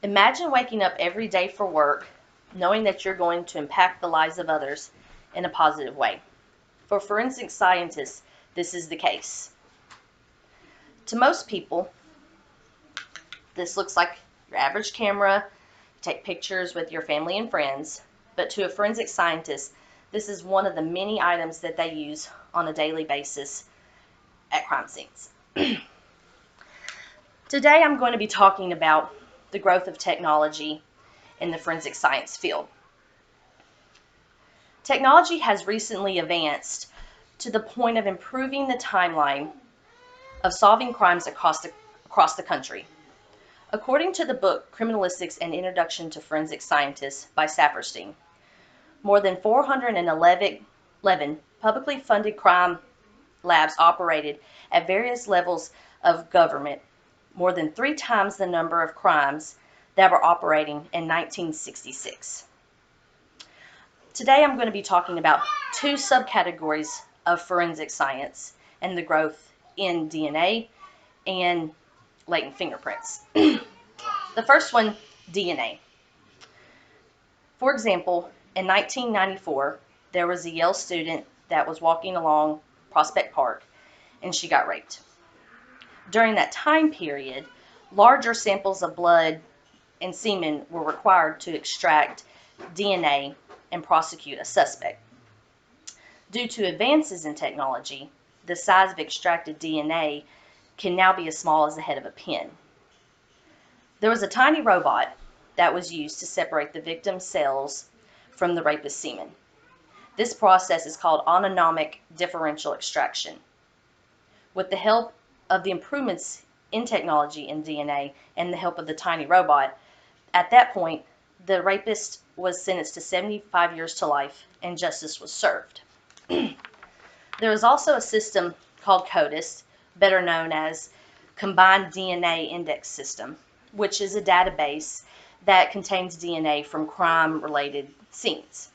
Imagine waking up every day for work knowing that you're going to impact the lives of others in a positive way. For forensic scientists, this is the case. To most people, this looks like your average camera. You take pictures with your family and friends. But to a forensic scientist, this is one of the many items that they use on a daily basis at crime scenes. Today I'm going to be talking about the growth of technology in the forensic science field. Technology has recently advanced to the point of improving the timeline of solving crimes across the country. According to the book Criminalistics: An Introduction to Forensic Scientists by Saperstein, more than 411 publicly funded crime labs operated at various levels of government, more than 3 times the number of crimes that were operating in 1966. Today I'm going to be talking about 2 subcategories of forensic science and the growth in DNA and latent fingerprints. The first one, DNA. For example, in 1994, there was a Yale student that was walking along Prospect Park and she got raped. During that time period, larger samples of blood and semen were required to extract DNA and prosecute a suspect. Due to advances in technology, the size of extracted DNA can now be as small as the head of a pin. There was a tiny robot that was used to separate the victim's cells from the rapist's semen. This process is called autonomic differential extraction. With the help of the improvements in technology in DNA and the help of the tiny robot, at that point, the rapist was sentenced to 75 years to life and justice was served. There is also a system called CODIS, better known as Combined DNA Index System, which is a database that contains DNA from crime-related scenes.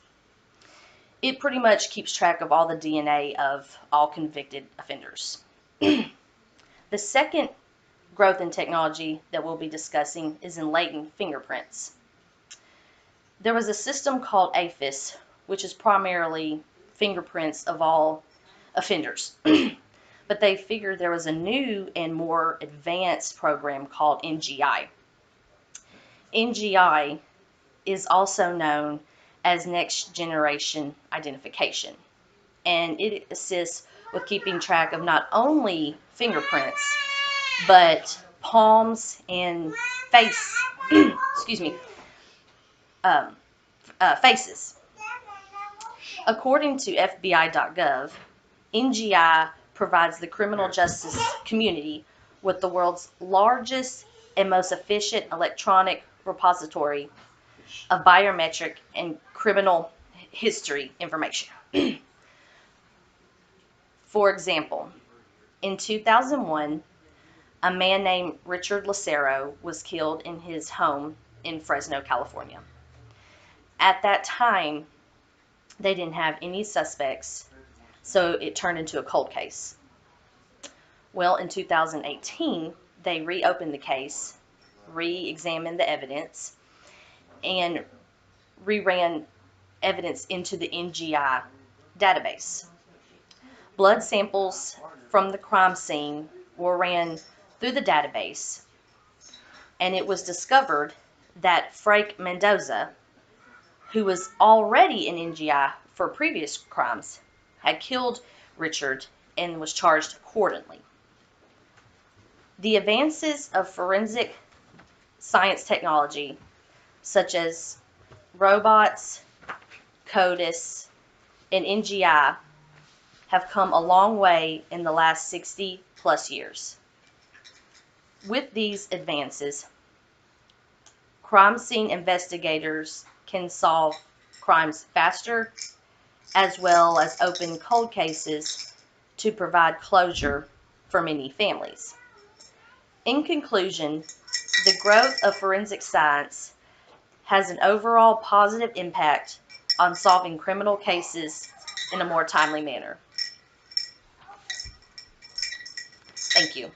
It pretty much keeps track of all the DNA of all convicted offenders. The second growth in technology that we'll be discussing is in latent fingerprints. There was a system called AFIS, which is primarily fingerprints of all offenders. But they figured there was a new and more advanced program called NGI. NGI is also known as Next Generation Identification, and it assists with keeping track of not only fingerprints, but palms and face, faces. According to FBI.gov, NGI provides the criminal justice community with the world's largest and most efficient electronic repository of biometric and criminal history information. For example, in 2001, a man named Richard Lucero was killed in his home in Fresno, California. At that time, they didn't have any suspects, so it turned into a cold case. Well, in 2018, they reopened the case, re-examined the evidence, and reran evidence into the NGI database. Blood samples from the crime scene were ran through the database, and it was discovered that Frank Mendoza, who was already in NGI for previous crimes, had killed Richard and was charged accordingly. The advances of forensic science technology, such as robots, CODIS, and NGI, have come a long way in the last 60 plus years. With these advances, crime scene investigators can solve crimes faster, as well as open cold cases to provide closure for many families. In conclusion, the growth of forensic science has an overall positive impact on solving criminal cases in a more timely manner. Thank you.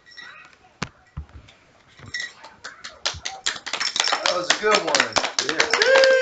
was a good one. Yeah.